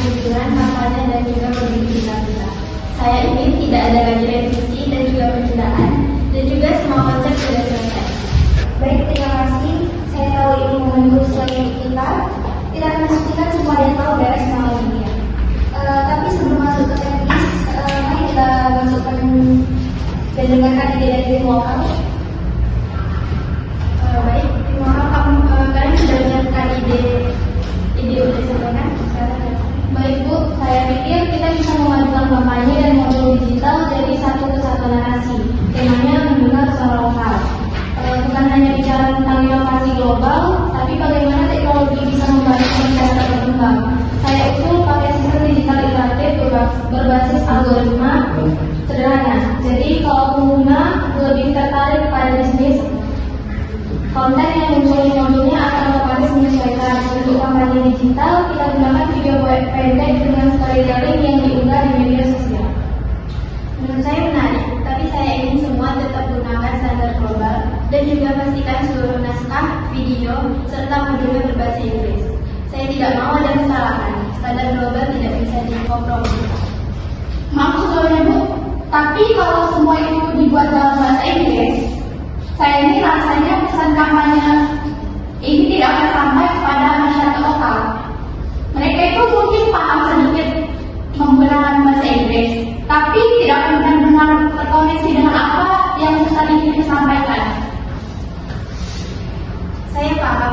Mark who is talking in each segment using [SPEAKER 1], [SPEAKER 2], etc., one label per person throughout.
[SPEAKER 1] kunjungan, kampanye, dan juga mobilitas kita. Saya ingin tidak ada lagi revisi dan juga penundaan, dan juga semua konsep sudah selesai.
[SPEAKER 2] Baik, terima kasih. Saya tahu ini momen krusial untuk kita. Kita akan pastikan semua yang tahu beres malam ini ya. Tapi sebelum masuk ke teknis, mari kita masukkan dan dengarkan ide-ide lokal.
[SPEAKER 1] Baik, terima kasih. Kalian sudah menyiapkan ide untuk disampaikan?
[SPEAKER 2] Baik Bu, saya pikir kita bisa memadukan kampanye dan modul digital jadi satu kesatuan narasi. Temanya mendengar suara lokal. Bukan hanya bicara tentang inovasi global, tapi bagaimana teknologi bisa membantu masyarakat berkembang. Saya usul pakai sistem digital iteratif berbasis algoritma sederhana. Jadi kalau pengguna lebih tertarik pada bisnis, konten yang muncul di modulnya akan otomatis menyesuaikan. Untuk kampanye digital, kita gunakan video pendek dengan storytelling yang diunggah di media sosial.
[SPEAKER 1] Menurut saya menarik, tapi saya ingin semua tetap gunakan standar global dan juga pastikan seluruh naskah, video, serta modulnya berbahasa Inggris. Saya tidak mau ada kesalahan. Standar global tidak bisa dikompromikan.
[SPEAKER 2] Maaf sebelumnya Bu, tapi kalau semua itu dibuat dalam bahasa Inggris, saya ini rasanya pesan kampanye ini tidak akan sampai kepada masyarakat lokal. Mereka itu mungkin paham sedikit menggunakan bahasa Inggris, tapi tidak benar-benar terkoneksi dengan apa yang pesan ini disampaikan.
[SPEAKER 1] Saya paham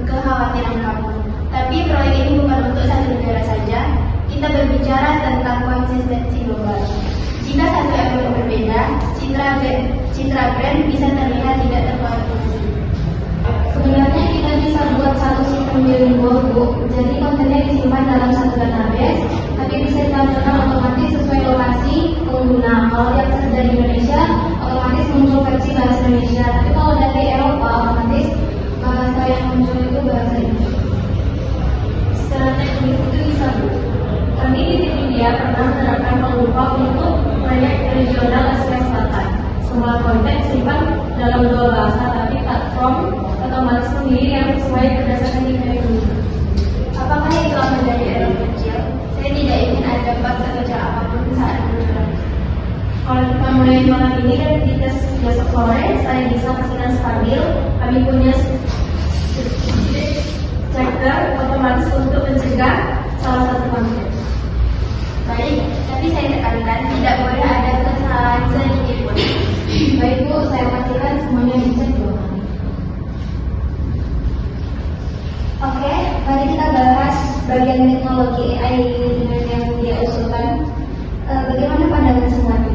[SPEAKER 1] kekhawatiran kamu, tapi proyek ini bukan untuk satu negara saja. Kita berbicara tentang konsistensi global. Jika satu ekor berbeda, citra brand bisa terlihat tidak terkoordinasi.
[SPEAKER 2] Sebenarnya kita bisa buat satu sistem bilingual Bu, jadi kontennya disimpan dalam satu database, tapi bisa ditampilkan otomatis sesuai lokasi pengguna. Kalau yang dari Indonesia, otomatis muncul versi bahasa Indonesia, tapi kalau dari Eropa, otomatis bahasa yang muncul itu bahasa Inggris.
[SPEAKER 1] Secara teknis itu bisa Bu.
[SPEAKER 2] Kami di India pernah menerapkan pengumpul untuk proyek regional Asia Selatan. Semua konten simpan dalam dua bahasa, tapi platform otomatis memilih yang sesuai berdasarkan nilai pengguna.
[SPEAKER 1] Apakah itu akan menjadi error kecil? Saya tidak ingin ada bug sekecil apapun saat berjalan.
[SPEAKER 2] Kalau kita mulai malam ini kan kita besok sore saya bisa pastikan stabil. Kami punya checker otomatis untuk mencegah salah satu konten.
[SPEAKER 1] Baik, tapi saya tekankan tidak boleh ada kesalahan sedikit pun.
[SPEAKER 2] Baik Bu, saya pastikan semuanya dicek dulu. Oke, mari kita bahas bagian teknologi AI dengan yang dia usulkan. Bagaimana pandangan semuanya?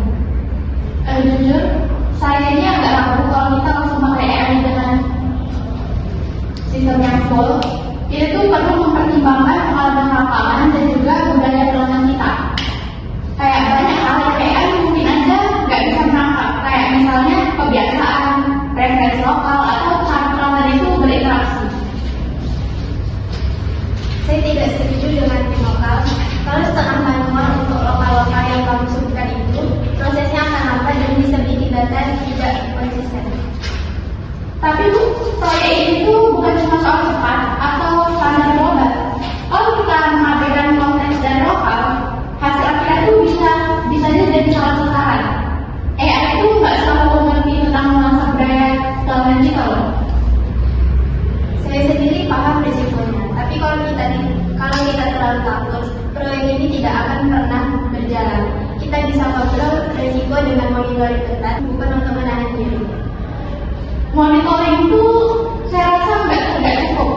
[SPEAKER 2] Jujur, saya ini agak ragu kalau kita langsung pakai AI dengan sistem yang full. Itu perlu mempertimbangkan pengalaman lapangan dan juga budaya pelanggan kita. Kayak banyak hal yang AI mungkin aja nggak bisa menangkap. Kayak misalnya kebiasaan, referensi lokal, atau cara pelanggan itu berinteraksi.
[SPEAKER 1] Saya tidak setuju dengan tim lokal. Kalau setengah manual untuk lokal-lokal yang kamu sebutkan itu, prosesnya akan lambat dan bisa bikin data tidak konsisten.
[SPEAKER 2] Tapi Bu, proyek ini tuh bukan cuma soal cepat atau standar global. Kalau kita mengabaikan konteks dan lokal, hasil akhirnya tuh bisa jadi salah sasaran. AI itu nggak selalu mengerti tentang nuansa budaya pelanggan kita loh.
[SPEAKER 1] Saya sendiri paham risikonya, tapi kalau kita terlalu takut, proyek ini tidak akan pernah berjalan. Kita bisa kontrol risiko dengan monitoring ketat, bukan untuk menahan diri.
[SPEAKER 2] Monitoring itu saya rasa nggak cukup.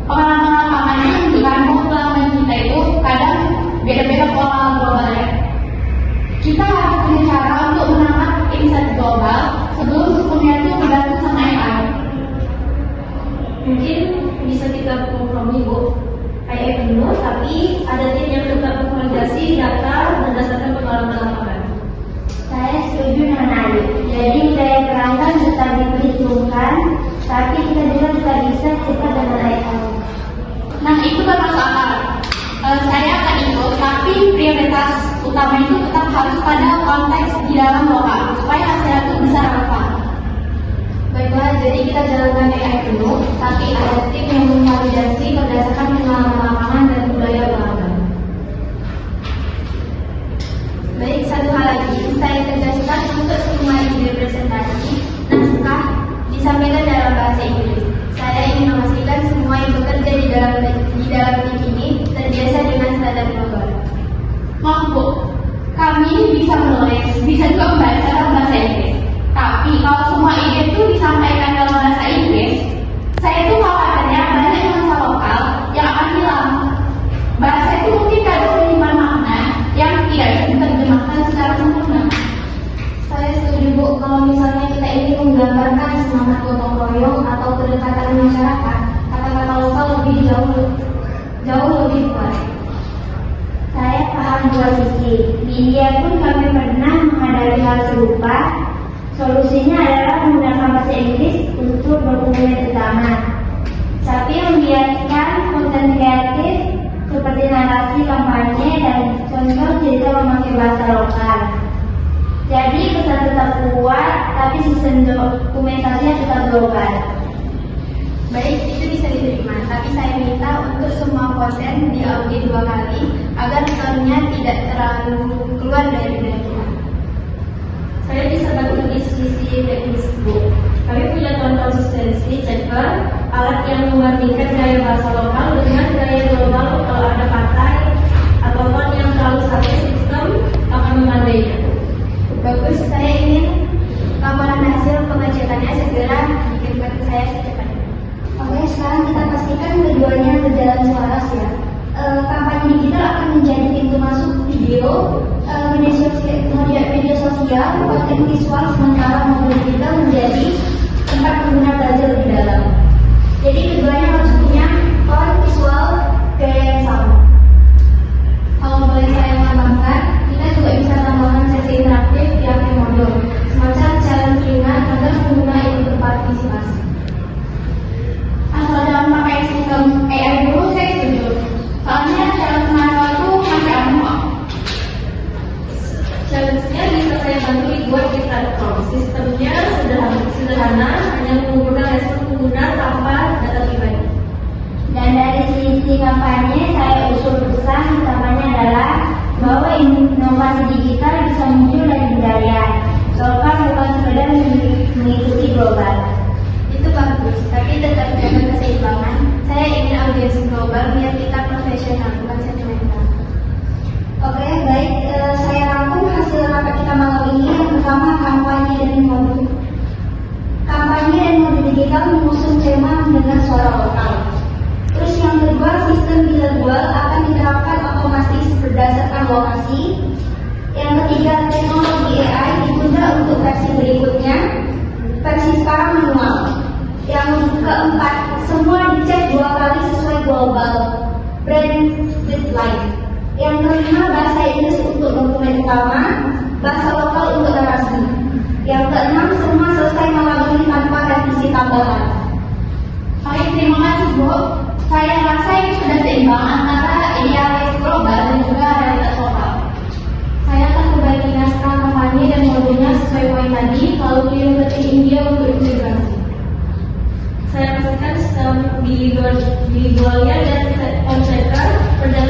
[SPEAKER 2] Pengalaman lapangannya menunjukkan bahwa pelanggan kita itu kadang beda-beda pola globalnya. Kita harus punya cara untuk menangkap insight global sebelum sistemnya itu dibantu sama AI.
[SPEAKER 1] Mungkin bisa kita kompromi Bu, kayak dulu, tapi ada tim yang tetap mengvalidasi data berdasarkan pengalaman lapangan.
[SPEAKER 2] Saya setuju dengan Ali. Jadi daya pelanggan tetap diperhitungkan, tapi kita juga tidak bisa cepat dengan AI. Nah itu kan masalah. Saya akan ikut, tapi prioritas utama itu tetap harus pada konteks di dalam lokal supaya hasilnya itu bisa relevan.
[SPEAKER 1] Baiklah, jadi kita jalankan AI dulu, tapi ada tim yang memvalidasi berdasarkan pengalaman lapangan dan budaya pelanggan. bisa juga membaca dalam bahasa Inggris. Tapi kalau semua ide itu disampaikan dalam bahasa Inggris, saya tuh khawatirnya banyak bahasa lokal yang akan hilang. Bahasa itu mungkin kadang menyimpan makna yang tidak bisa diterjemahkan secara sempurna.
[SPEAKER 2] Saya setuju Bu, kalau misalnya kita ingin menggambarkan semangat gotong royong atau kedekatan masyarakat, kata-kata lokal jauh lebih kuat.
[SPEAKER 3] Saya paham dua sisi. Di India pun kami pernah menghadapi hal serupa. Solusinya adalah menggunakan bahasa Inggris untuk dokumen utama. Tapi membiarkan konten kreatif seperti narasi kampanye dan contoh cerita memakai bahasa lokal. Jadi pesan tetap kuat, tapi sistem dokumentasinya tetap global.
[SPEAKER 1] Baik, itu bisa diterima, tapi saya minta untuk semua konten diaudit 2 kali agar pesannya tidak terlalu keluar dari budaya kita.
[SPEAKER 2] Saya bisa bantu diskusi teknis Bu. Kami punya konsistensi checker, alat yang membandingkan gaya bahasa lokal dengan gaya global. Kalau ada kata atau ton yang terlalu satu, sistem akan memandainya.
[SPEAKER 1] Bagus, saya ingin laporan hasil pengecekannya segera dikirimkan ke saya secepatnya.
[SPEAKER 3] Oke, sekarang kita pastikan keduanya berjalan selaras ya. Kampanye digital akan menjadi pintu masuk video, media sosial, konten visual, sementara mobil digital menjadi tempat pengguna belajar lebih dalam. Jadi keduanya harus punya tone visual gaya yang sama.
[SPEAKER 2] Kalau boleh saya tambahkan, kita juga bisa tambahkan sesi interaktif di akhir modul, semacam challenge ringan agar pengguna ikut berpartisipasi.
[SPEAKER 1] Asal dalam pakai sistem AI dulu saya setuju. Soalnya challenge manual itu masih anu kok.
[SPEAKER 2] Challenge-nya bisa saya bantu dibuat di platform. Sistemnya sederhana, hanya mengumpulkan respon pengguna tanpa data pribadi.
[SPEAKER 3] Dan dari sisi kampanye, saya usul pesan utamanya adalah bahwa inovasi digital bisa muncul dari budaya, lokal bukan sekedar mengikuti global.
[SPEAKER 1] Itu bagus, tapi tetap jaga keseimbangan. Saya ingin audiens global biar kita profesional, bukan sentimental.
[SPEAKER 3] Oke, baik. Saya rangkum hasil rapat kita malam ini. Yang pertama, kampanye dan modul. Kampanye dan modul digital mengusung tema mendengar suara lokal. Terus yang kedua, sistem bilingual akan diterapkan otomatis berdasarkan lokasi. Yang ketiga, teknologi AI ditunda untuk versi berikutnya. Versi sekarang manual. Yang keempat, semua dicek 2 kali sesuai global brand deadline. Yang kelima, bahasa Inggris untuk dokumen utama, bahasa lokal untuk narasi. Yang keenam, semua selesai malam ini tanpa revisi tambahan.
[SPEAKER 1] Baik, terima kasih Bu. Saya rasa ini sudah seimbang antara idealis global dan juga realitas lokal.
[SPEAKER 2] Saya akan perbaiki naskah kampanye dan modulnya sesuai poin tadi, lalu kirim ke tim India untuk integrasi. Saya pastikan sistem bilingualnya dan konseptor